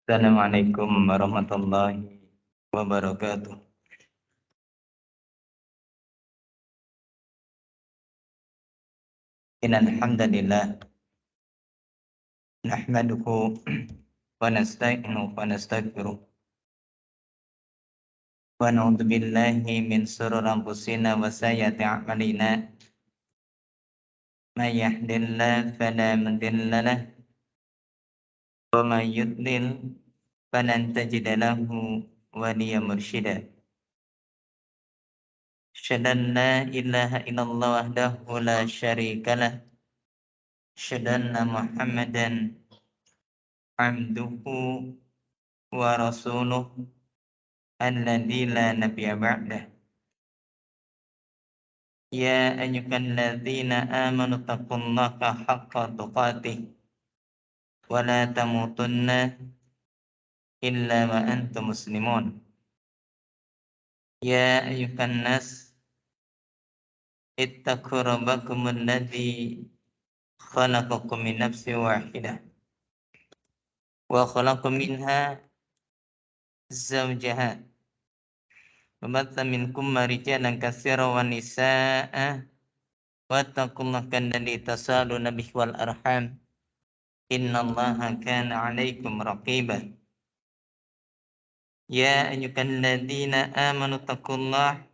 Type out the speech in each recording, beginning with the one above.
Assalamualaikum warahmatullahi wabarakatuh. Innal hamdalillah nahmaduhu wa nasta'inuhu wa nastaghfiruh wa na'udzu billahi min shururi anfusina wa sayyiati a'malina. May yahdihillahu fala mudilla lahu wa may yudlil falan tajida lahu waliyyan mursyida. Asyhadu an la ilaha illallah wahdahu la syarika lahu. Asyhadu anna Muhammadan abduhu wa rasuluh alladzi la nabiyya ba'dah. Ya ayyuhalladzina amanu taqullaha haqqa tuqatih wa la tamutunna illa wa antum muslimun. Ya ayyuhan nas ittaqu rabbakum alladzi khalaqakum min nafsin wahidah wa khalaqa minha zawjaha wa batha minkum rijalan katsiran wa nisaa'a wattaqullaha alladzi tasaaluna bihi wal arham innallaha kana 'alaikum raqiba. Ya ayyuhalladzina amanu taqullaha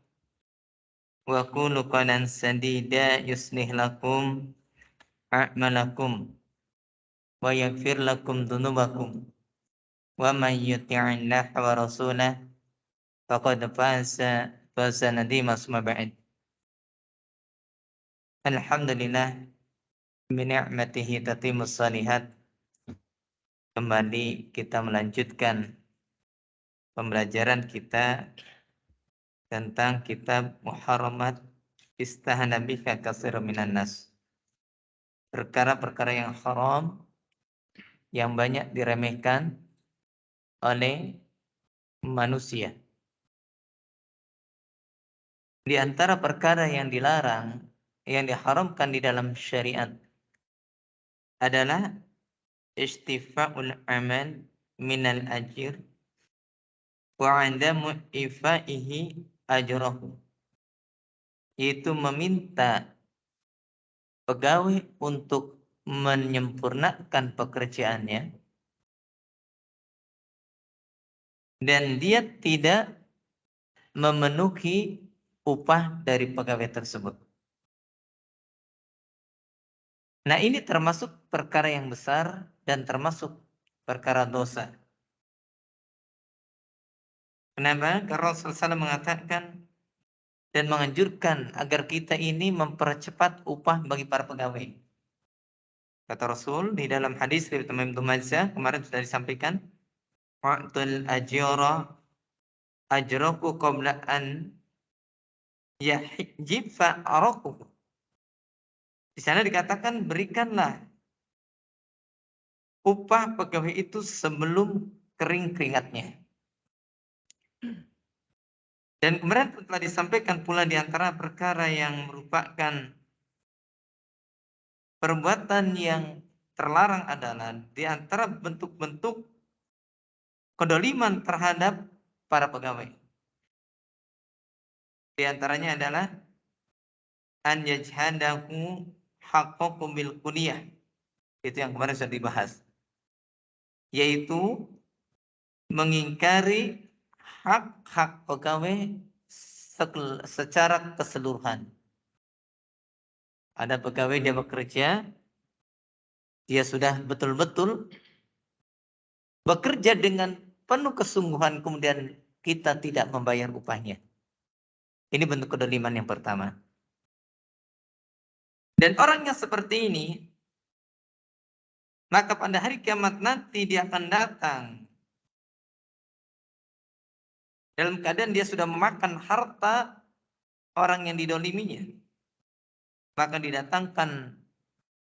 wa qulu qawlan sadida yuslih lakum a'malakum wa yaghfir lakum dhunubakum wa may yuti'illaha wa rasulahu faqad fawzan 'azima. Summa ba'd. Alhamdulillah bi ni'matihi tatimmus shalihat. Kembali kita melanjutkan pembelajaran kita tentang kitab Muharramat istahana bika katsirun minan nas. Perkara-perkara yang haram yang banyak diremehkan oleh manusia. Di antara perkara yang dilarang, yang diharamkan di dalam syariat adalah istifa'ul amal minal ajir wa 'adamu ifaihi ajrahu. Yaitu meminta pegawai untuk menyempurnakan pekerjaannya dan dia tidak memenuhi upah dari pegawai tersebut. Nah, ini termasuk perkara yang besar dan termasuk perkara dosa. Kenapa? Karena Rasulullah SAW mengatakan dan menganjurkan agar kita ini mempercepat upah bagi para pegawai. Kata Rasul di dalam hadis riwayat Imam Ibnu Majah kemarin sudah disampaikan, wa'tul ajra ajraku qabla an yahjifa araquhu. Di sana dikatakan berikanlah upah pegawai itu sebelum kering keringatnya. Dan kemudian telah disampaikan pula di antara perkara yang merupakan perbuatan yang terlarang adalah di antara bentuk-bentuk kedoliman terhadap para pegawai. Di antaranya adalah an yajhadahu haqqahu bil kulliyah. Itu yang kemarin sudah dibahas. Yaitu mengingkari hak-hak pegawai secara keseluruhan. Ada pegawai dia bekerja, dia sudah betul-betul bekerja dengan penuh kesungguhan, kemudian kita tidak membayar upahnya. Ini bentuk kedoliman yang pertama. Dan orang yang seperti ini, maka pada hari kiamat nanti dia akan datang dalam keadaan dia sudah memakan harta orang yang didoliminya. Maka didatangkan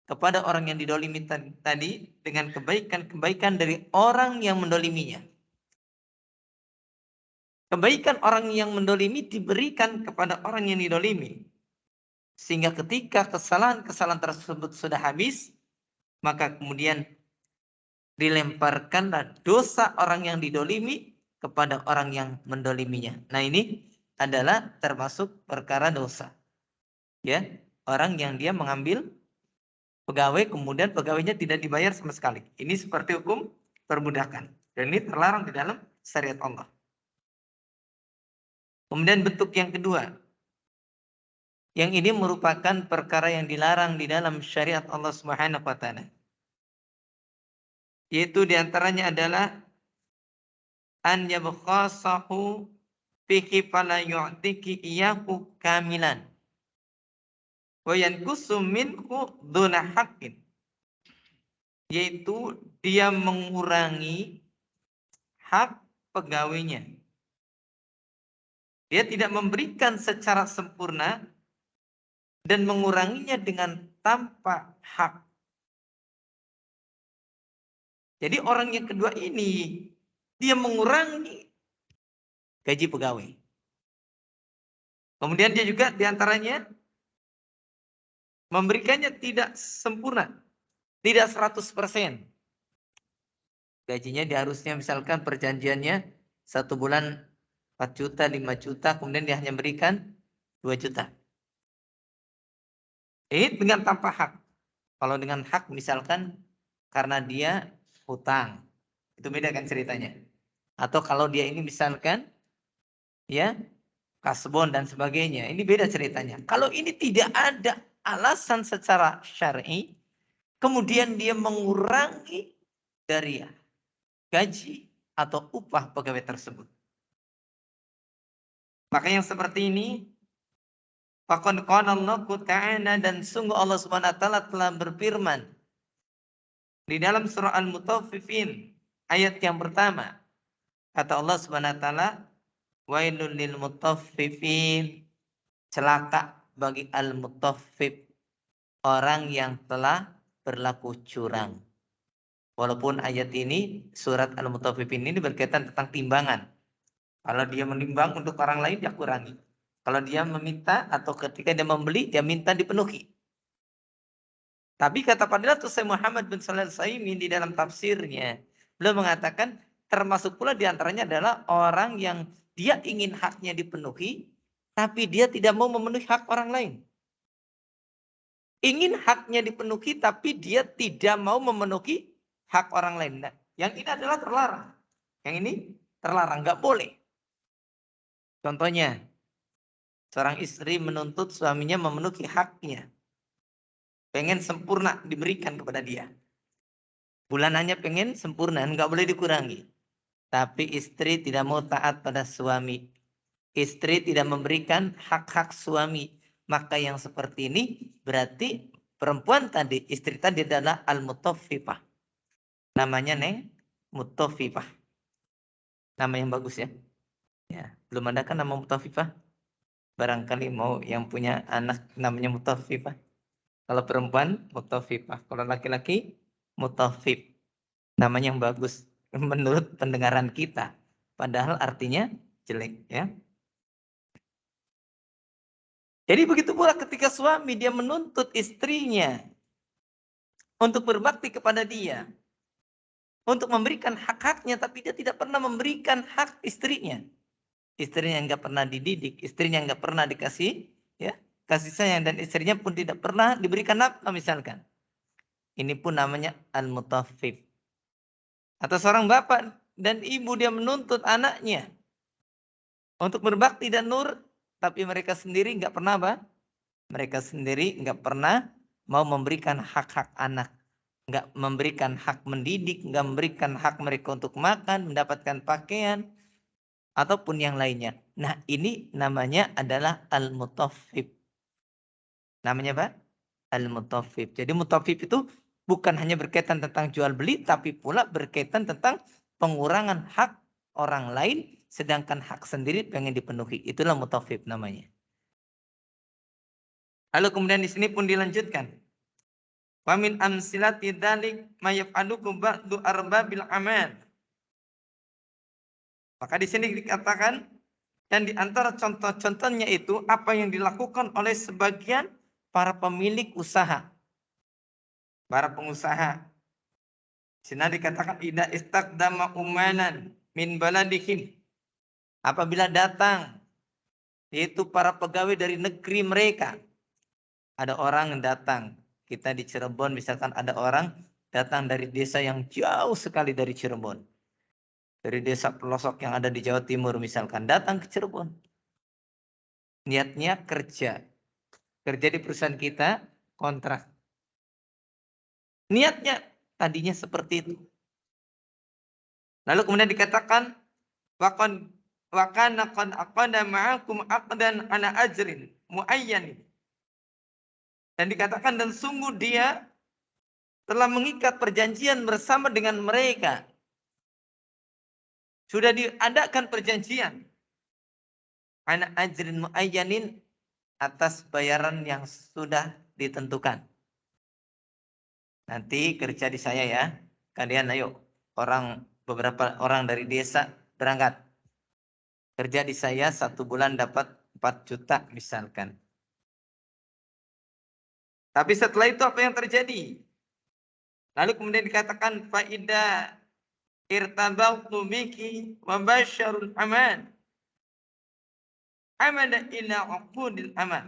kepada orang yang didolimi tadi dengan kebaikan-kebaikan dari orang yang mendoliminya. Kebaikan orang yang mendolimi diberikan kepada orang yang didolimi. Sehingga ketika kesalahan-kesalahan tersebut sudah habis, maka kemudian dilemparkanlah dosa orang yang didolimi kepada orang yang mendoliminya. Nah, ini adalah termasuk perkara dosa. Ya, orang yang dia mengambil pegawai kemudian pegawainya tidak dibayar sama sekali. Ini seperti hukum perbudakan. Dan ini terlarang di dalam syariat Allah. Kemudian bentuk yang kedua. Yang ini merupakan perkara yang dilarang di dalam syariat Allah Subhanahu wa taala. Yaitu diantaranya adalah an yabkhasahu fihi fala yu'tiki iyahu kamilan wa yankusu minhu duna haqqin. Yaitu dia mengurangi hak pegawainya. Dia tidak memberikan secara sempurna dan menguranginya dengan tanpa hak. Jadi orang yang kedua ini, dia mengurangi gaji pegawai. Kemudian dia juga diantaranya memberikannya tidak sempurna, tidak 100%. Gajinya diharusnya misalkan perjanjiannya 1 bulan 4 juta, 5 juta, kemudian dia hanya berikan 2 juta. Ini dengan tanpa hak. Kalau dengan hak misalkan karena dia hutang, itu beda kan ceritanya. Atau kalau dia ini misalkan ya kasbon dan sebagainya, ini beda ceritanya. Kalau ini tidak ada alasan secara syar'i, kemudian dia mengurangi dari gaji atau upah pegawai tersebut. Maka yang seperti ini, faqad qala Allahu ta'ala, dan sungguh Allah Subhanahu wa taala telah berfirman di dalam surah Al-Mutaffifin ayat yang pertama. Kata Allah Subhanahu wa taala, wailul lil mutaffifin, celaka bagi al-mutaffif, orang yang telah berlaku curang. Walaupun ayat ini, surat Al-Mutaffifin ini berkaitan tentang timbangan. Kalau dia menimbang untuk orang lain, dia kurangi. Kalau dia meminta atau ketika dia membeli, dia minta dipenuhi. Tapi kata Fadilatul Syekh Muhammad bin Shalih Al-Utsaimin di dalam tafsirnya, beliau mengatakan termasuk pula diantaranya adalah orang yang dia ingin haknya dipenuhi, tapi dia tidak mau memenuhi hak orang lain. Ingin haknya dipenuhi, tapi dia tidak mau memenuhi hak orang lain. Nah, yang ini adalah terlarang. Yang ini terlarang, nggak boleh. Contohnya, seorang istri menuntut suaminya memenuhi haknya. Pengen sempurna diberikan kepada dia. Bulanannya pengen sempurna, nggak boleh dikurangi. Tapi istri tidak mau taat pada suami. Istri tidak memberikan hak-hak suami. Maka yang seperti ini berarti perempuan tadi, istri tadi adalah al-mutaffifah. Namanya Neng Mutaffifah. Nama yang bagus ya. Ya, belum ada kan nama Mutaffifah? Barangkali mau yang punya anak namanya Mutaffifah. Kalau perempuan Mutaffifah, kalau laki-laki Mutaffif. Namanya yang bagus menurut pendengaran kita. Padahal artinya jelek ya. Jadi begitu pula ketika suami dia menuntut istrinya untuk berbakti kepada dia, untuk memberikan hak-haknya, tapi dia tidak pernah memberikan hak istrinya. Istrinya nggak pernah dididik, istrinya nggak pernah dikasih ya kasih sayang, dan istrinya pun tidak pernah diberikan nafkah misalkan. Ini pun namanya al-mutaffif. Atau seorang bapak dan ibu dia menuntut anaknya untuk berbakti dan nur, tapi mereka sendiri nggak pernah apa? Mereka sendiri nggak pernah mau memberikan hak-hak anak, nggak memberikan hak mendidik, nggak memberikan hak mereka untuk makan, mendapatkan pakaian, ataupun yang lainnya. Nah, ini namanya adalah al-mutaffif. Namanya apa? al-mutaffif. Jadi mutaffif itu bukan hanya berkaitan tentang jual beli, tapi pula berkaitan tentang pengurangan hak orang lain, sedangkan hak sendiri pengen dipenuhi. Itulah mutaffif namanya. Lalu kemudian di sini pun dilanjutkan. Wa min amsilati dzalik ma yaf'aluhu ba'du arbabil amal. Maka di sini dikatakan, dan di antara contoh-contohnya itu apa yang dilakukan oleh sebagian para pemilik usaha, para pengusaha. Sini dikatakan ida istaqdama umanan min baladihim. Apabila datang yaitu para pegawai dari negeri mereka. Ada orang yang datang. Kita di Cirebon misalkan ada orang datang dari desa yang jauh sekali dari Cirebon. Dari desa pelosok yang ada di Jawa Timur misalkan datang ke Cirebon. Niatnya kerja. Kerja di perusahaan kita kontrak. Niatnya tadinya seperti itu. Lalu kemudian dikatakan wa kana qad aqada ma'akum aqdan ala ajrin muayyan. Dan dikatakan dan sungguh dia telah mengikat perjanjian bersama dengan mereka. Sudah diadakan perjanjian. Ana ajrin muayyanin, atas bayaran yang sudah ditentukan. Nanti kerja di saya ya. Kalian ayo, beberapa orang dari desa berangkat. Kerja di saya 1 bulan dapat 4 juta misalkan. Tapi setelah itu apa yang terjadi? Lalu kemudian dikatakan faida irtabautu biki wa basyarul aman. Amada ila uqudil aman.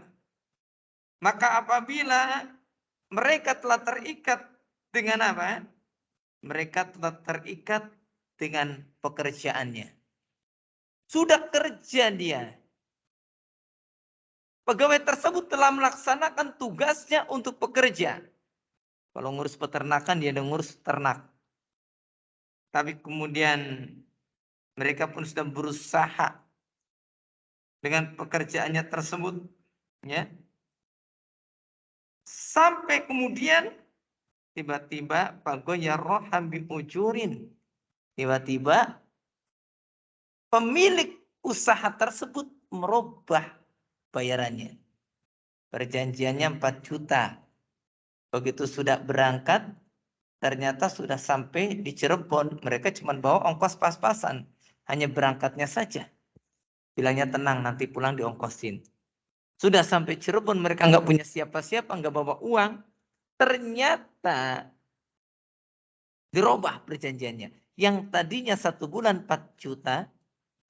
Maka apabila mereka telah terikat dengan apa? Mereka telah terikat dengan pekerjaannya. Sudah kerja dia. Pegawai tersebut telah melaksanakan tugasnya untuk bekerja. Kalau ngurus peternakan dia udah ngurus ternak. Tapi kemudian mereka pun sudah berusaha dengan pekerjaannya tersebut, ya. Sampai kemudian tiba-tiba faghayyaroha bi ujurin. Tiba-tiba pemilik usaha tersebut merubah bayarannya. Perjanjiannya 4 juta. Begitu sudah berangkat, ternyata sudah sampai di Cirebon. Mereka cuma bawa ongkos pas-pasan. Hanya berangkatnya saja. Bilangnya tenang, nanti pulang diongkosin. Sudah sampai Cirebon, mereka nggak punya siapa-siapa, nggak bawa uang. Ternyata dirubah perjanjiannya. Yang tadinya 1 bulan 4 juta,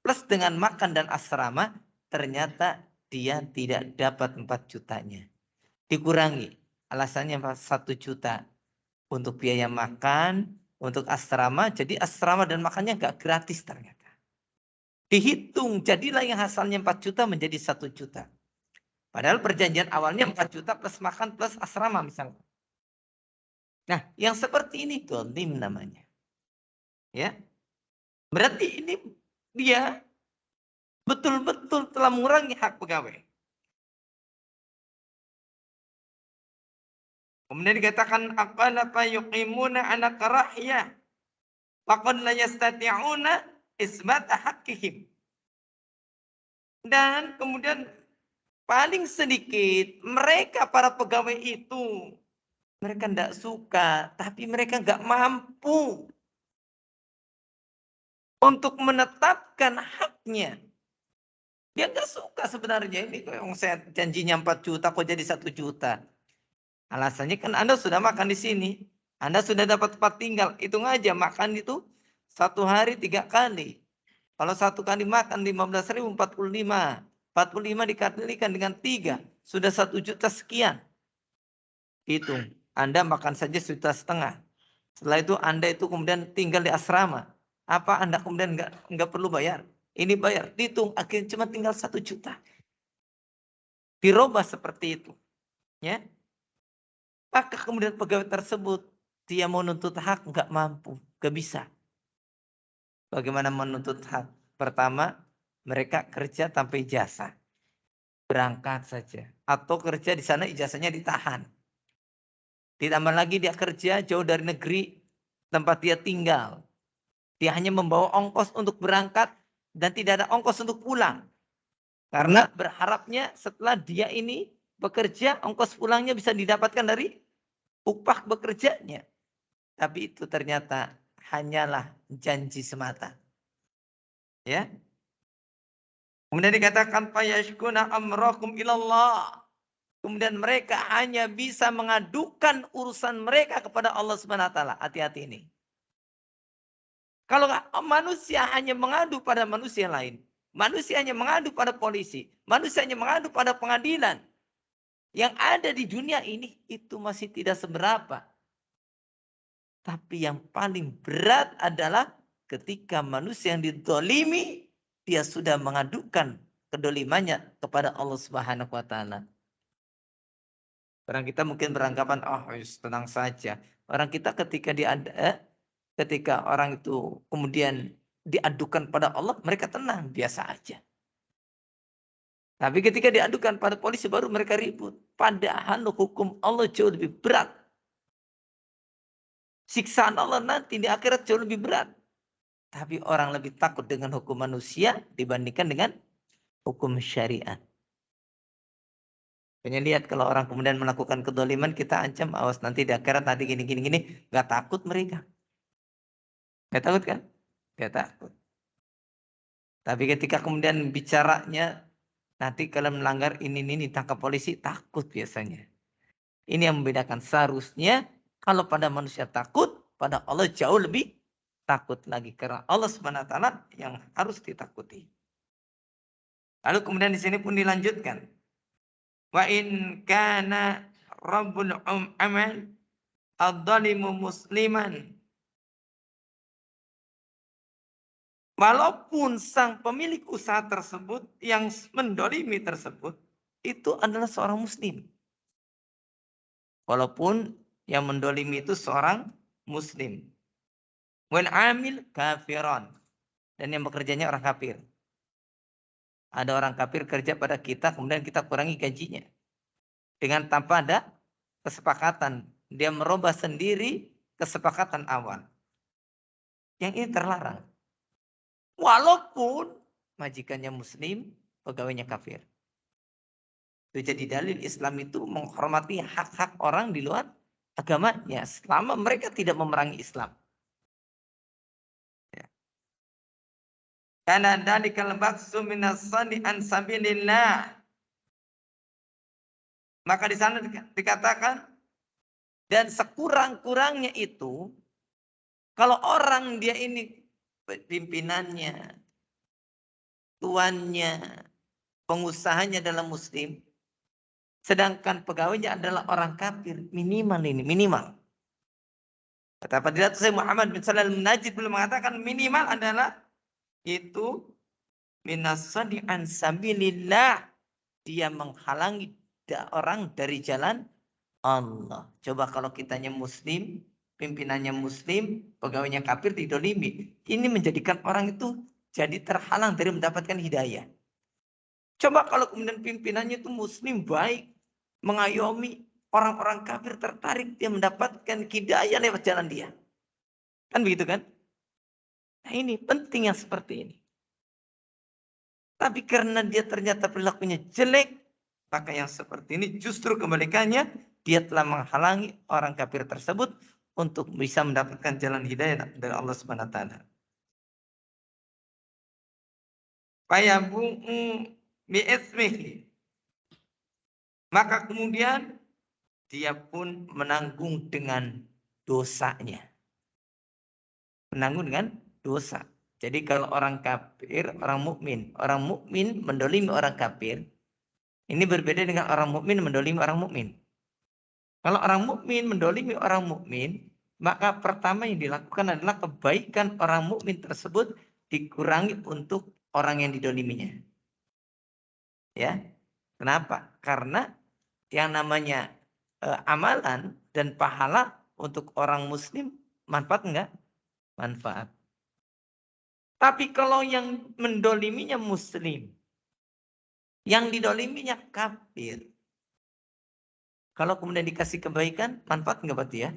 plus dengan makan dan asrama, ternyata dia tidak dapat 4 jutanya. Dikurangi. Alasannya 1 juta. Untuk biaya makan, untuk asrama. Jadi asrama dan makannya nggak gratis ternyata. Dihitung, jadilah yang asalnya 4 juta menjadi 1 juta. Padahal perjanjian awalnya 4 juta plus makan plus asrama misalnya. Nah, yang seperti ini dolim namanya. Ya. Berarti ini dia betul-betul telah mengurangi hak pegawai. Kemudian dikatakan apa yuqimuna ala karahiyah faqad la yastati'una isbat haqqihim. Dan kemudian paling sedikit mereka para pegawai itu mereka tidak suka, tapi mereka nggak mampu untuk menetapkan haknya. Dia nggak suka sebenarnya ini yang saya janjinya 4 juta kok jadi 1 juta. Alasannya kan Anda sudah makan di sini. Anda sudah dapat tempat tinggal. Hitung aja makan itu 1 hari 3 kali. Kalau 1 kali makan 15.000 45. 45 dikalikan dengan 3. Sudah 1 juta sekian. Hitung. Anda makan saja 1,5 juta. Setelah itu Anda itu kemudian tinggal di asrama. Apa Anda kemudian nggak perlu bayar? Ini bayar. Hitung. Akhirnya cuma tinggal 1 juta. Dirubah seperti itu. Ya. Maka kemudian pegawai tersebut dia mau nuntut hak nggak mampu, nggak bisa. Bagaimana menuntut hak? Pertama, mereka kerja tanpa ijazah, berangkat saja, atau kerja di sana ijazahnya ditahan. Ditambah lagi dia kerja jauh dari negeri tempat dia tinggal. Dia hanya membawa ongkos untuk berangkat dan tidak ada ongkos untuk pulang. Karena berharapnya setelah dia ini bekerja, ongkos pulangnya bisa didapatkan dari upah bekerjanya. Tapi itu ternyata hanyalah janji semata. Ya. Kemudian dikatakan fayashkuna amrakum ilallah. Kemudian mereka hanya bisa mengadukan urusan mereka kepada Allah Subhanahu wa taala. Hati-hati ini. Kalau manusia hanya mengadu pada manusia lain, manusia hanya mengadu pada polisi, manusia hanya mengadu pada pengadilan. Yang ada di dunia ini itu masih tidak seberapa. Tapi yang paling berat adalah ketika manusia yang dizalimi, dia sudah mengadukan kedolimannya kepada Allah Subhanahu wa taala. Orang kita mungkin beranggapan, oh tenang saja. Orang kita ketika orang itu kemudian diadukan pada Allah, mereka tenang, biasa aja. Tapi ketika diadukan pada polisi baru mereka ribut. Padahal hukum Allah jauh lebih berat. Siksaan Allah nanti di akhirat jauh lebih berat. Tapi orang lebih takut dengan hukum manusia dibandingkan dengan hukum syariat. Hanya lihat kalau orang kemudian melakukan kedoliman, kita ancam, awas nanti di akhirat nanti gini. Gak takut mereka. Gak takut kan? Gak takut. Tapi ketika kemudian bicaranya, nanti kalau melanggar ini ditangkap polisi, takut biasanya. Ini yang membedakan. Seharusnya kalau pada manusia takut, pada Allah jauh lebih takut lagi. Karena Allah Subhanahu wa taala yang harus ditakuti. Lalu kemudian di sini pun dilanjutkan. Wa in kana rabbul amal ad-dhalimu musliman. Walaupun sang pemilik usaha tersebut yang mendolimi tersebut itu adalah seorang muslim. Walaupun yang mendolimi itu seorang muslim. Wal amil kafiran. Dan yang bekerjanya orang kafir. Ada orang kafir kerja pada kita, kemudian kita kurangi gajinya. Dengan tanpa ada kesepakatan. Dia merubah sendiri kesepakatan awal. Yang ini terlarang. Walaupun majikannya muslim, pegawainya kafir. Itu jadi dalil Islam itu menghormati hak-hak orang di luar agamanya. Selama mereka tidak memerangi Islam. Ya. Karena dalikal baqsu minasani an sabilillah. Maka di sana dikatakan, dan sekurang-kurangnya itu, kalau orang dia ini pimpinannya, tuannya, pengusahanya adalah muslim, sedangkan pegawainya adalah orang kafir, minimal. Kata Fadilatul Syekh Muhammad bin Shalih Al-Munajjid belum mengatakan minimal adalah itu minasadi an sabilillah, dia menghalangi orang dari jalan Allah. Coba kalau kitanya muslim, pimpinannya muslim, pegawainya kafir, didolimi. Ini menjadikan orang itu jadi terhalang dari mendapatkan hidayah. Coba kalau kemudian pimpinannya itu muslim, baik, mengayomi orang-orang kafir, tertarik dia mendapatkan hidayah lewat jalan dia. Kan begitu kan? Nah ini penting yang seperti ini. Tapi karena dia ternyata perilakunya jelek, maka yang seperti ini justru kebalikannya, dia telah menghalangi orang kafir tersebut untuk bisa mendapatkan jalan hidayah dari Allah Subhanahu wa taala. Fayabu'u bi'ismihi. Maka kemudian dia pun menanggung dengan dosanya. Menanggung dengan dosa. Jadi kalau orang kafir, orang mukmin mendolimi orang kafir, ini berbeda dengan orang mukmin mendolimi orang mukmin. Kalau orang mukmin mendolimi orang mukmin, maka pertama yang dilakukan adalah kebaikan orang mukmin tersebut dikurangi untuk orang yang didoliminya. Ya, kenapa? Karena yang namanya amalan dan pahala untuk orang muslim manfaat enggak? Manfaat. Tapi kalau yang mendoliminya muslim, yang didoliminya kafir, Kalau kemudian dikasih kebaikan, manfaat nggak buat dia?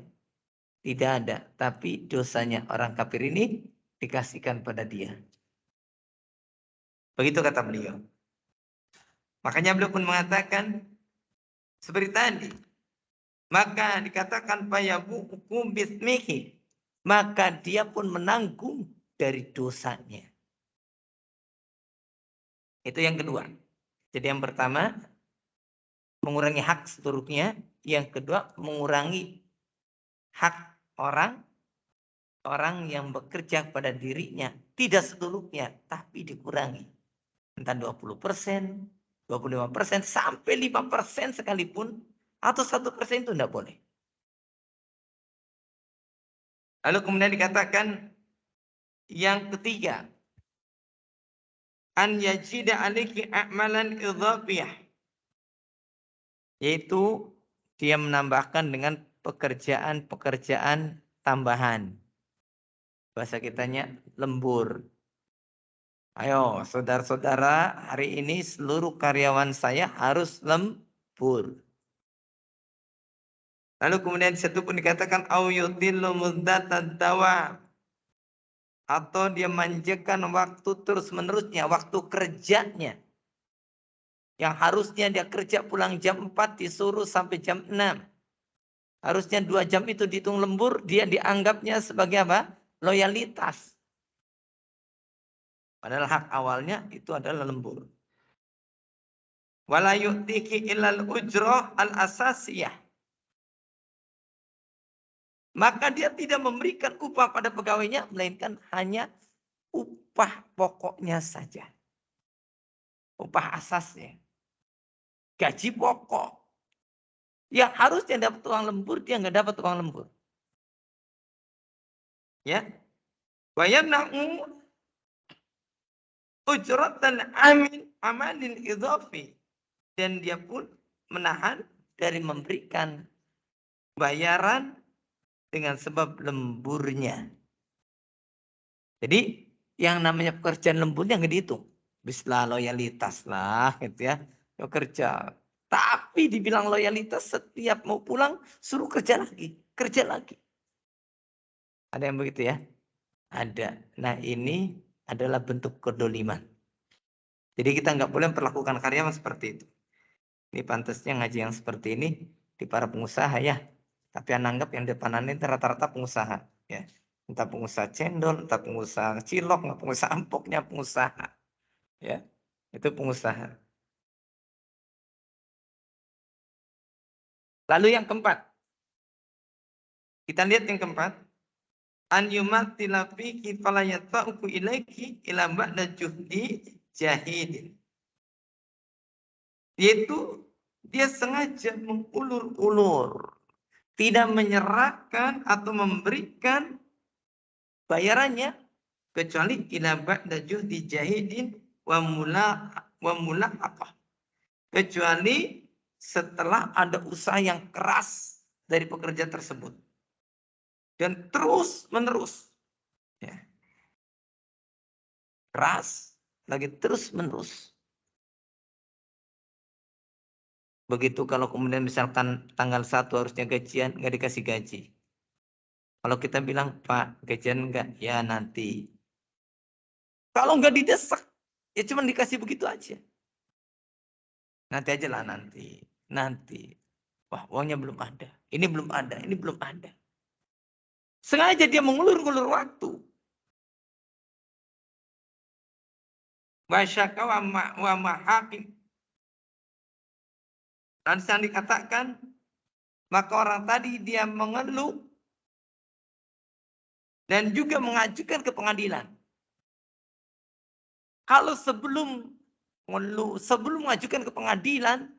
Tidak ada. Tapi dosanya orang kafir ini dikasihkan pada dia. Begitu kata beliau. Makanya beliau pun mengatakan seperti tadi. Maka dikatakan fayabu'u bismihi. Maka dia pun menanggung dari dosanya. Itu yang kedua. Jadi yang pertama, mengurangi hak seluruhnya. Yang kedua, mengurangi hak orang yang bekerja pada dirinya. Tidak seluruhnya, tapi dikurangi. Entah 20%, 25%, sampai 5% sekalipun. Atau 1% itu tidak boleh. Lalu kemudian dikatakan yang ketiga, an yajida aliki a'malan idhafiyah, yaitu dia menambahkan dengan pekerjaan-pekerjaan tambahan. Bahasa kitanya lembur. Ayo saudara-saudara, hari ini seluruh karyawan saya harus lembur. Lalu kemudian satu pun dikatakan au yudillu muddatan dawa, atau dia manjakan waktu terus-menerusnya, waktu kerjanya. Yang harusnya dia kerja pulang jam 4 disuruh sampai jam 6. Harusnya 2 jam itu dihitung lembur, dia dianggapnya sebagai apa? Loyalitas. Padahal hak awalnya itu adalah lembur. Wala yu'tiki illal ujrah al-asasiyah. Maka dia tidak memberikan upah pada pegawainya, melainkan hanya upah pokoknya saja. Upah asasnya. Gaji pokok. Yang harusnya dapat uang lembur, dia nggak dapat uang lembur. Ya. Wa yamna'u ujratan amalin idhafi. Dan dia pun menahan dari memberikan bayaran dengan sebab lemburnya. Jadi yang namanya pekerjaan lemburnya nggak dihitung. Bislah loyalitas lah gitu ya. Yo kerja. Tapi dibilang loyalitas, setiap mau pulang suruh kerja lagi. Kerja lagi. Ada yang begitu ya? Ada. Nah ini adalah bentuk kedoliman. Jadi kita nggak boleh memperlakukan karyawan seperti itu. Ini pantasnya ngaji yang seperti ini di para pengusaha ya. Tapi yang nanggap yang depanan itu rata-rata pengusaha. Ya. Entah pengusaha cendol, entah pengusaha cilok, entah pengusaha ampoknya pengusaha. Ya. Itu pengusaha. Lalu yang keempat. Kita lihat yang keempat. An yumatila fiki falayata'uku ilaiki ila ba'da juhdi jahidin. Yaitu dia sengaja mengulur-ulur. Tidak menyerahkan atau memberikan bayarannya kecuali ila ba'da juhdi jahidin wa mula apa? Kecuali setelah ada usaha yang keras dari pekerja tersebut. Dan terus menerus. Ya. Keras, lagi terus menerus. Begitu kalau kemudian misalkan tanggal 1 harusnya gajian, nggak dikasih gaji. Kalau kita bilang, Pak, gajian enggak? Ya nanti. Kalau nggak didesak, ya cuma dikasih begitu aja. Nanti aja lah nanti. Nanti. Wah, uangnya belum ada. Ini belum ada. Ini belum ada. Sengaja dia mengulur-ulur waktu. Wasyaka wa mahakim. Dan sedang dikatakan, maka orang tadi dia mengeluh dan juga mengajukan ke pengadilan. Kalau sebelum mengeluh, sebelum mengajukan ke pengadilan,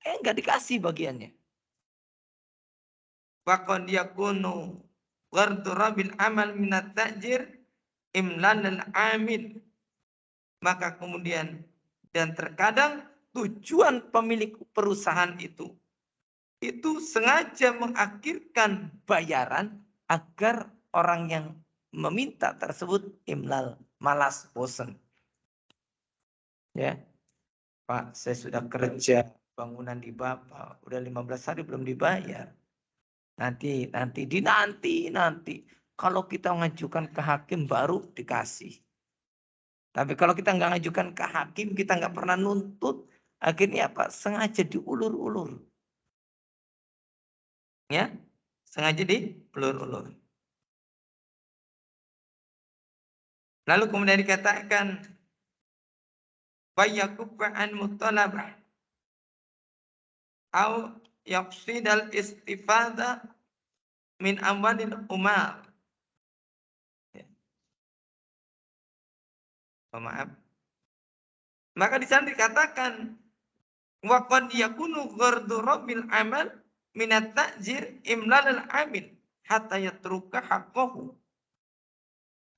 nggak dikasih bagiannya. Waqad yakunu ghardu rabil amal minat ta'jir imlan al-amil. Maka kemudian dan terkadang tujuan pemilik perusahaan itu sengaja mengakhirkan bayaran agar orang yang meminta tersebut imlal, malas, bosan. Ya, Pak, saya sudah kerja bangunan di Bapak, udah 15 hari belum dibayar. Nanti. Kalau kita mengajukan ke hakim baru dikasih. Tapi kalau kita nggak ngajukan ke hakim, kita nggak pernah nuntut, akhirnya apa? Sengaja diulur-ulur. Ya, sengaja diulur-ulur. Lalu kemudian dikatakan fayakuffa an mutalabah au yaqsidal istifada min amwalil umar. Ya. Oh, maaf. Maka di sana dikatakan wa qad yakunu ghardu rabbil amal minat ta'jir imlalal amil hatta yatruka haqqahu.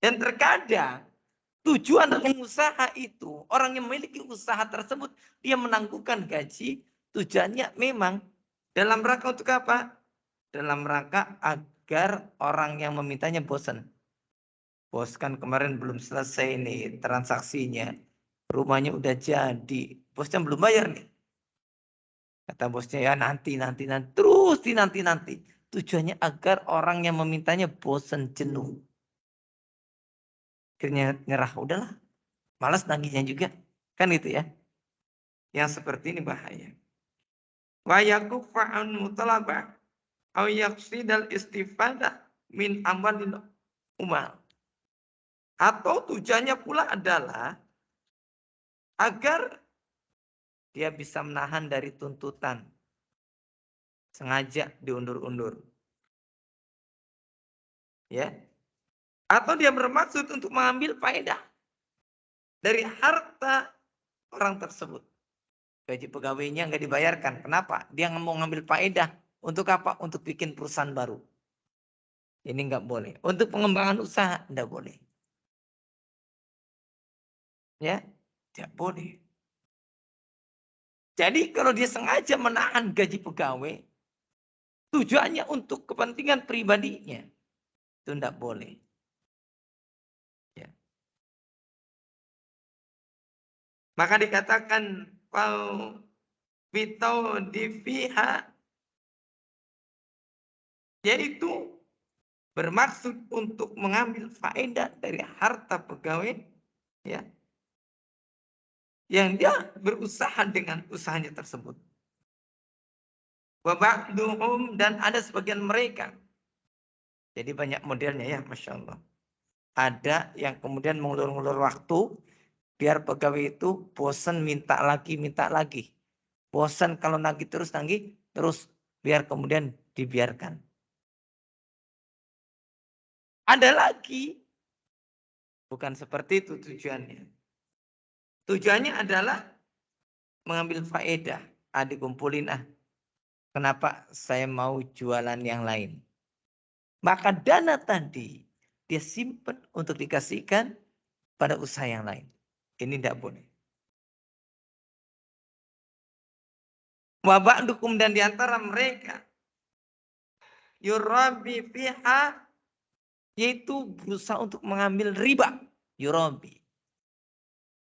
Dan terkadang tujuan pengusaha itu, orang yang memiliki usaha tersebut, dia menangguhkan gaji, tujuannya memang dalam rangka untuk apa? Dalam rangka agar orang yang memintanya bosan. Bos kan kemarin belum selesai nih transaksinya, rumahnya udah jadi, bosnya belum bayar nih. Kata bosnya ya nanti, terus nanti. Tujuannya agar orang yang memintanya bosan, jenuh. Akhirnya nyerah, udahlah. Malas nagihnya juga. Kan itu ya. Yang seperti ini bahaya. Wa yakuffa an mutalabah au yaqsidal istifada min amwalil umal. Atau tujuannya pula adalah agar dia bisa menahan dari tuntutan. Sengaja diundur-undur. Ya. Atau dia bermaksud untuk mengambil faedah dari harta orang tersebut. Gaji pegawainya nggak dibayarkan. Kenapa? Dia mau ngambil faedah. Untuk apa? Untuk bikin perusahaan baru. Ini nggak boleh. Untuk pengembangan usaha nggak boleh. Ya, tidak boleh. Jadi kalau dia sengaja menahan gaji pegawai, tujuannya untuk kepentingan pribadinya, itu tidak boleh. Ya. Maka dikatakan bitau difiha, yaitu bermaksud untuk mengambil faedah dari harta pegawai, ya, yang dia berusaha dengan usahanya tersebut. Wa ba'duhum, dan ada sebagian mereka. Jadi banyak modelnya ya, Masya Allah. Ada yang kemudian mengulur-ulur waktu, biar pegawai itu bosan minta lagi. Bosan kalau nagih terus, biar kemudian dibiarkan. Ada lagi, bukan seperti itu tujuannya. Tujuannya adalah mengambil faedah. Dikumpulin kenapa saya mau jualan yang lain. Maka dana tadi dia simpan untuk dikasihkan pada usaha yang lain. Ini tidak boleh. Wa ba'dukum, dan diantara mereka yurabi fiha, yaitu berusaha untuk mengambil riba. Yurabi.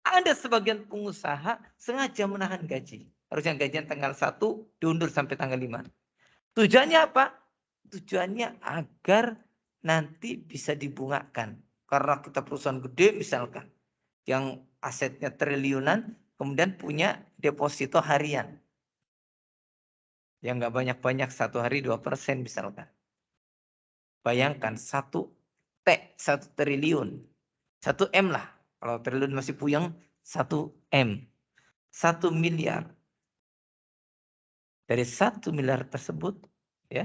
Ada sebagian pengusaha sengaja menahan gaji. Harusnya gajian tanggal 1 diundur sampai tanggal 5. Tujuannya apa? Tujuannya agar nanti bisa dibungakan. Karena kita perusahaan gede misalkan, yang asetnya triliunan, kemudian punya deposito harian. Yang nggak banyak-banyak, 1 hari 2% misalkan. Bayangkan 1 triliun. 1 M lah. Kalau triliun masih puyeng, 1 M. 1 miliar. Dari 1 miliar tersebut, ya,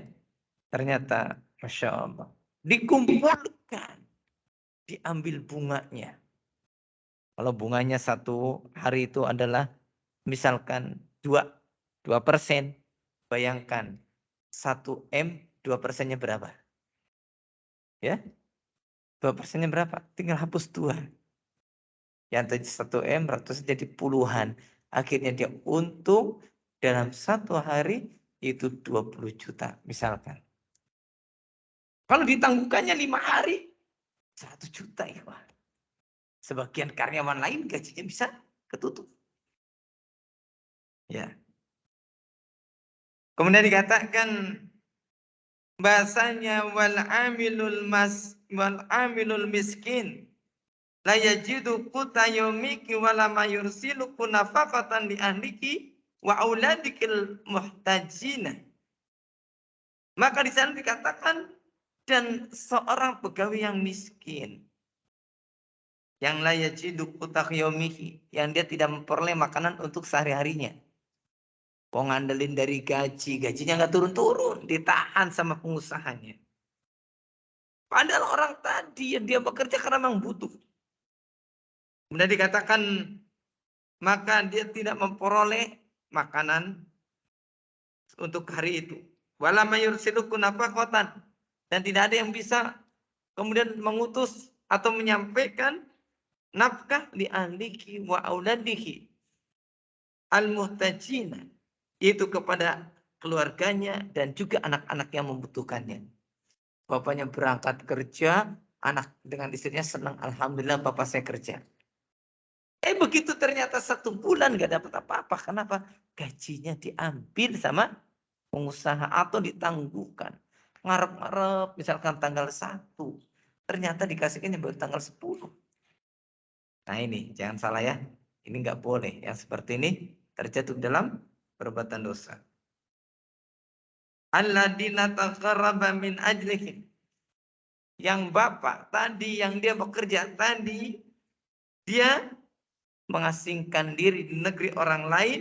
ternyata Masya Allah, dikumpulkan, diambil bunganya. Kalau bunganya 1 hari itu adalah misalkan 2%, bayangkan 1 M, 2%-nya berapa? Ya, 2%-nya berapa? Tinggal hapus 2. Yang tadi 1 M, ratus jadi puluhan. Akhirnya dia untung dalam 1 hari itu 20 juta misalkan. Kalau ditangguhkannya 5 hari, 100 juta ya Pak. Sebagian karyawan lain gajinya bisa ketutup. Ya. Kemudian dikatakan bahasanya wal amilul miskin la yajidu quta yaumiki wala ma yursilu nafaqatan li ahliki wa auladikil muhtajina. Maka di sana dikatakan dan seorang pegawai yang miskin yang la yajidu quta yaumihi, yang dia tidak memperoleh makanan untuk sehari-harinya. Ngandelin dari gajinya nggak turun-turun, ditahan sama pengusahanya. Padahal orang tadi yang dia bekerja karena memang butuh. Kemudian dikatakan maka dia tidak memperoleh makanan untuk hari itu. Wala mayursiluku nafaqatan, dan tidak ada yang bisa kemudian mengutus atau menyampaikan nafkah li ahlihi wa auladihi al-muhtajina, itu kepada keluarganya dan juga anak-anak yang membutuhkannya. Bapaknya berangkat kerja, anak dengan istrinya senang, alhamdulillah bapak saya kerja. Begitu ternyata 1 bulan gak dapat apa-apa. Kenapa? Gajinya diambil sama pengusaha atau ditangguhkan. Ngarep-ngarep misalkan tanggal 1. Ternyata dikasihkannya baru tanggal 10. Nah ini jangan salah ya. Ini nggak boleh. Yang seperti ini terjatuh dalam perbuatan dosa. Alladzina taqarraba min ajlihim. Yang bapak tadi, yang dia bekerja tadi, dia mengasingkan diri di negeri orang lain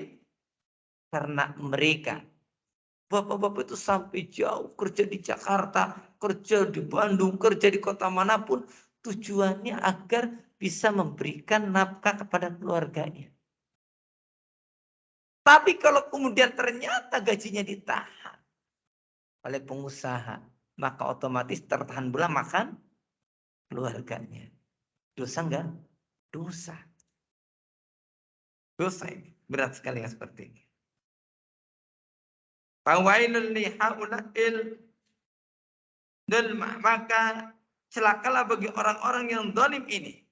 karena mereka. Bapak-bapak itu sampai jauh kerja di Jakarta, kerja di Bandung, kerja di kota manapun. Tujuannya agar bisa memberikan nafkah kepada keluarganya. Tapi kalau kemudian ternyata gajinya ditahan oleh pengusaha, maka otomatis tertahan pula makan keluarganya. Dosa enggak? Dosa. Dosa ini. Berat sekali yang seperti ini. Fawailul li haula'il dzulma, maka celakalah bagi orang-orang yang zalim ini.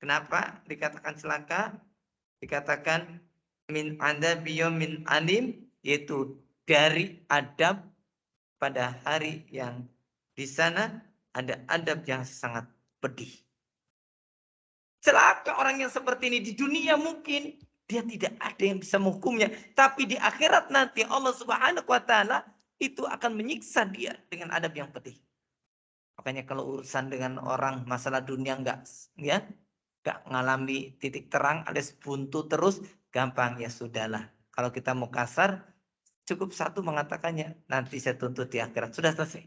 Kenapa dikatakan celaka? Dikatakan min adabi yaumin alim, yaitu dari adab pada hari yang di sana ada adab yang sangat pedih. Celaka orang yang seperti ini. Di dunia mungkin dia tidak ada yang bisa menghukumnya, tapi di akhirat nanti Allah Subhanahu wa taala itu akan menyiksa dia dengan adab yang pedih. Makanya kalau urusan dengan orang masalah dunia enggak ngalami titik terang, alias buntu terus, gampang, ya sudahlah. Kalau kita mau kasar, cukup satu mengatakannya, nanti saya tuntut di akhirat, sudah selesai.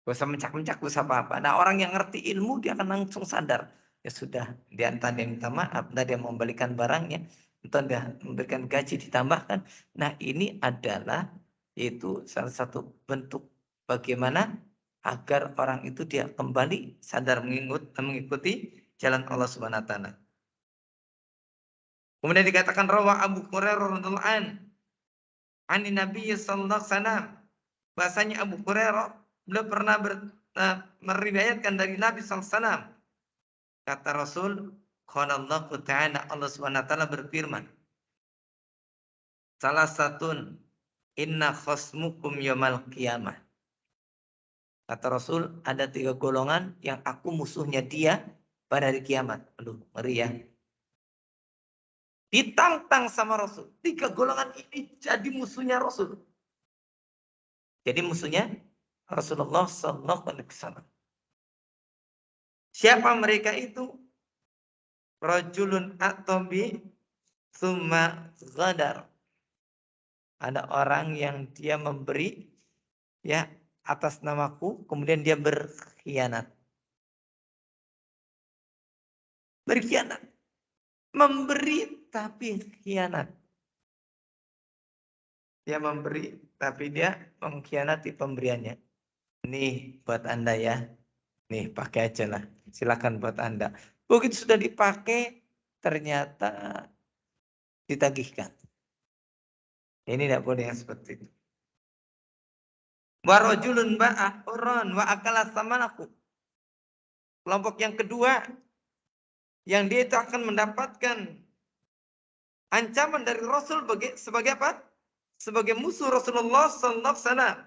Gak usah mencak-mencak, gak usah apa-apa. Nah, orang yang ngerti ilmu, dia akan langsung sadar. Ya sudah, dia entah dia minta maaf, entah dia membalikan barangnya, entah dia memberikan gaji ditambahkan. Nah, ini adalah yaitu salah satu bentuk bagaimana agar orang itu dia kembali sadar mengikuti jalan Allah Subhanahu wa taala. Kemudian dikatakan rawa Abu Hurairah radhiyallahu anhu Nabi sallallahu alaihi wasallam, bahasanya Abu Hurairah beliau pernah meriwayatkan dari Nabi sallallahu alaihi wasallam. Kata Rasul, qala Allah Ta'ala, Allah Subhanahu wa taala berfirman, salah satun inna khasmukum yaumil qiyamah. Kata Rasul, ada 3 golongan yang aku musuhnya dia pada hari kiamat. Aduh, ngeri ya. Ditantang sama Rasul. 3 golongan ini jadi musuhnya Rasul. Jadi musuhnya Rasulullah sallallahu alaihi wasallam. Siapa mereka itu? Rajulun atobi summa ghadar. Ada orang yang dia memberi ya atas namaku, kemudian dia berkhianat. Berkhianat. Memberi tapi khianat. Dia memberi tapi dia mengkhianati pemberiannya. Nih buat Anda ya. Nih pakai aja lah. Silakan buat Anda. Begitu sudah dipakai ternyata ditagihkan. Ini tidak boleh yang seperti itu. Warajulun ba'a uran wa akala samanaku. Kelompok yang kedua, yang dia itu akan mendapatkan ancaman dari Rasul sebagai apa? sebagai musuh Rasulullah sallallahu alaihi wasallam.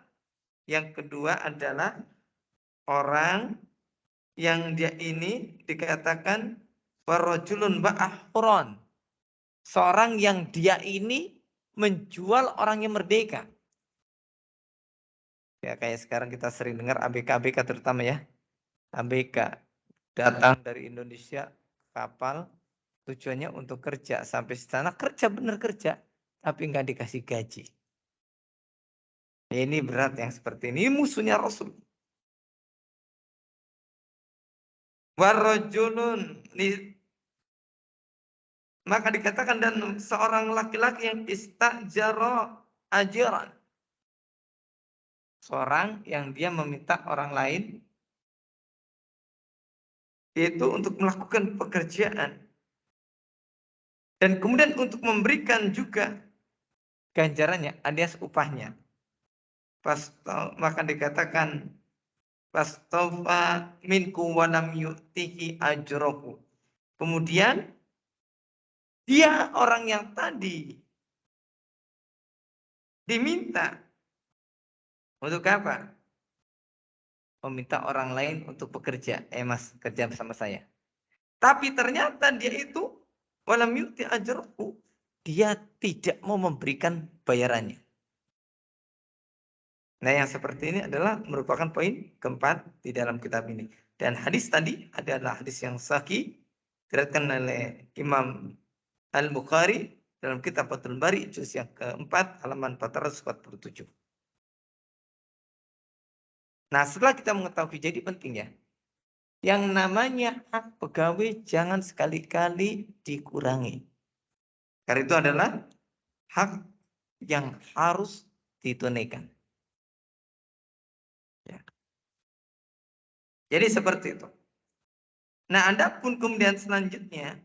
Yang kedua adalah orang yang dia ini dikatakan warajulun ba'ahron. Seorang yang dia ini menjual orang yang merdeka. Ya kayak sekarang kita sering dengar ABK terutama ya. ABK datang dari Indonesia kapal tujuannya untuk kerja, sampai sana kerja bener kerja tapi nggak dikasih gaji. Ini berat yang seperti ini musuhnya Rasul. Warajulun, maka dikatakan dan seorang laki-laki yang istajara ajaran. Seorang yang dia meminta orang lain yaitu untuk melakukan pekerjaan. Dan kemudian untuk memberikan juga ganjarannya alias upahnya. Maka dikatakan fastofa minku walam yu'tihi ajrohu. Kemudian dia orang yang tadi diminta untuk apa? Meminta orang lain untuk bekerja. Mas, kerja bersama saya. Tapi ternyata dia itu walam yu'ti ajrohu. Dia tidak mau memberikan bayarannya. Nah, yang seperti ini adalah merupakan poin keempat di dalam kitab ini. Dan hadis tadi adalah hadis yang sahih diriwayatkan oleh Imam Al-Bukhari dalam kitab Fathul Bari juz yang keempat halaman 447. Nah, setelah kita mengetahui, jadi penting ya. Yang namanya hak pegawai jangan sekali-kali dikurangi. Karena itu adalah hak yang harus ditunaikan. Ya. Jadi seperti itu. Nah, adapun kemudian selanjutnya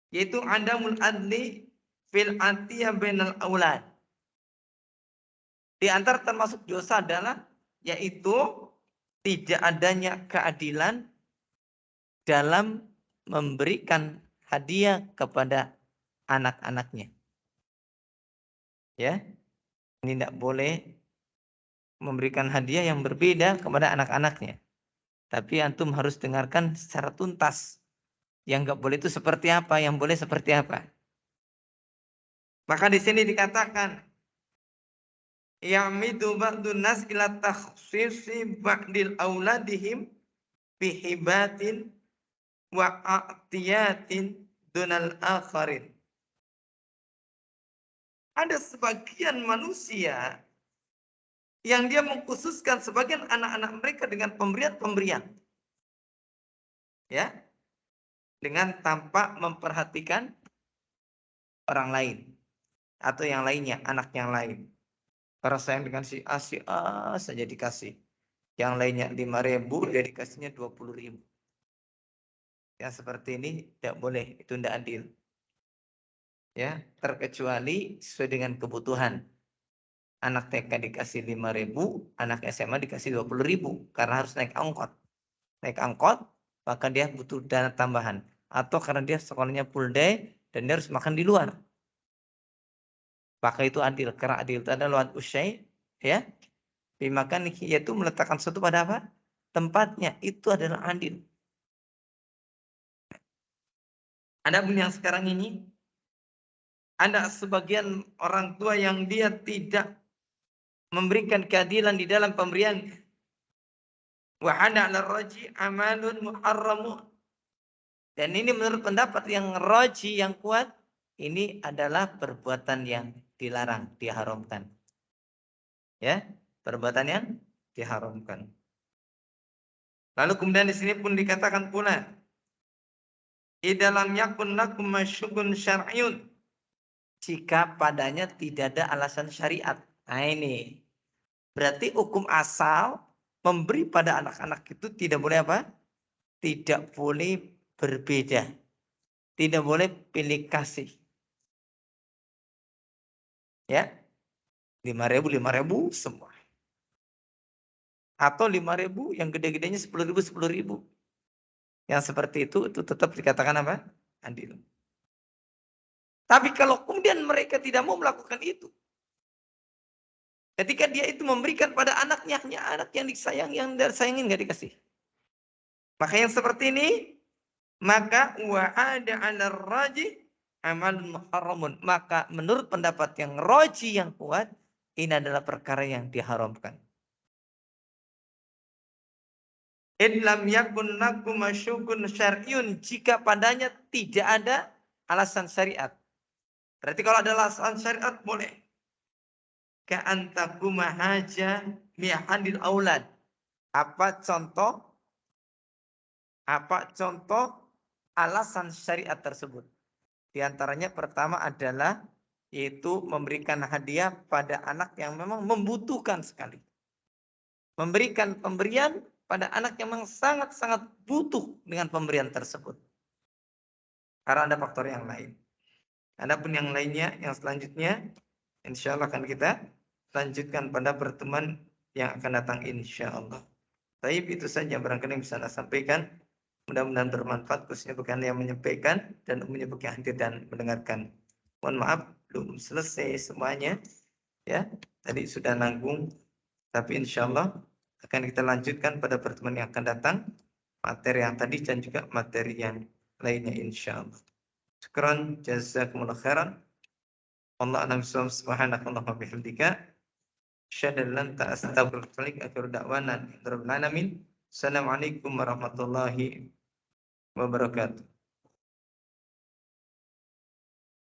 yaitu adamul adli fil atiya bainal aulad. Di antara termasuk dosa adalah yaitu tidak adanya keadilan dalam memberikan hadiah kepada anak-anaknya. Ya. Ini tidak boleh memberikan hadiah yang berbeda kepada anak-anaknya. Tapi antum harus dengarkan secara tuntas. Yang nggak boleh itu seperti apa, yang boleh seperti apa. Maka di sini dikatakan ya'midu ba'dun nas ila takhsisi ba'dil auladihim bihibatin wa a'tiyatin dunal akharin. Ada sebagian manusia yang dia mengkhususkan sebagian anak-anak mereka dengan pemberian-pemberian. Ya. Dengan tanpa memperhatikan orang lain atau yang lainnya, anak yang lain. Karena sayang dengan si A saja dikasih. Yang lainnya 5.000, dia dikasihnya 20.000. Yang seperti ini tidak boleh, itu tidak adil. Ya, terkecuali sesuai dengan kebutuhan. Anak TK dikasih 5.000, anak SMA dikasih 20.000 karena harus naik angkot. Naik angkot, maka dia butuh dana tambahan. Atau karena dia sekolahnya full day dan dia harus makan di luar. Maka itu adil. Karena adil itu adalah usyai, ya. Bimakan yaitu meletakkan sesuatu pada apa? Tempatnya. Itu adalah adil. Adapun yang sekarang ini, ada sebagian orang tua yang dia tidak memberikan keadilan di dalam pemberiannya. Wa hada 'ala raji amalun muharramun. Dan ini menurut pendapat yang raji yang kuat, ini adalah perbuatan yang dilarang, diharamkan. Ya, perbuatan yang diharamkan. Lalu kemudian di sini pun dikatakan pula, idalam yakun lakum masyugun syar'iyun. Jika padanya tidak ada alasan syariat. Nah ini. Berarti hukum asal memberi pada anak-anak itu tidak boleh apa? Tidak boleh berbeda. Tidak boleh pilih kasih. Ya. 5.000 semua. Atau 5.000 yang gede-gedenya 10.000. Yang seperti itu tetap dikatakan apa? Adil. Tapi kalau kemudian mereka tidak mau melakukan itu, Ketika dia itu memberikan pada anaknya, hanya anak yang disayang, yang disayangin nggak dikasih. Maka yang seperti ini, maka wa'ada 'ala raji amal muharramun. Maka menurut pendapat yang roji yang kuat, ini adalah perkara yang diharamkan. In lam yakun lakum masyukun syar'iyun, jika padanya tidak ada alasan syariat. Berarti kalau ada alasan syariat boleh. Ka'antakuma haja mi'hadil aulad. Apa contoh alasan syariat tersebut? Di antaranya pertama adalah yaitu memberikan hadiah pada anak yang memang membutuhkan sekali. Memberikan pemberian pada anak yang memang sangat-sangat butuh dengan pemberian tersebut. Karena ada faktor yang lain. Adapun yang lainnya, yang selanjutnya, insya Allah akan kita lanjutkan pada pertemuan yang akan datang insya Allah. Baik, itu saja barangkali yang bisa saya sampaikan. Mudah-mudahan bermanfaat khususnya bagi yang menyampaikan dan umumnya bagi yang hadir dan mendengarkan. Mohon maaf belum selesai semuanya, ya. Tadi sudah nanggung, tapi insya Allah akan kita lanjutkan pada pertemuan yang akan datang, materi yang tadi dan juga materi yang lainnya insya Allah. Syukran, jazakumullah khairan. Allah alam subhanakallah wa bihamdika. Asyhadu an la ilaha illa anta astaghfiruka wa atubu ilaik. Assalamualaikum warahmatullahi wabarakatuh.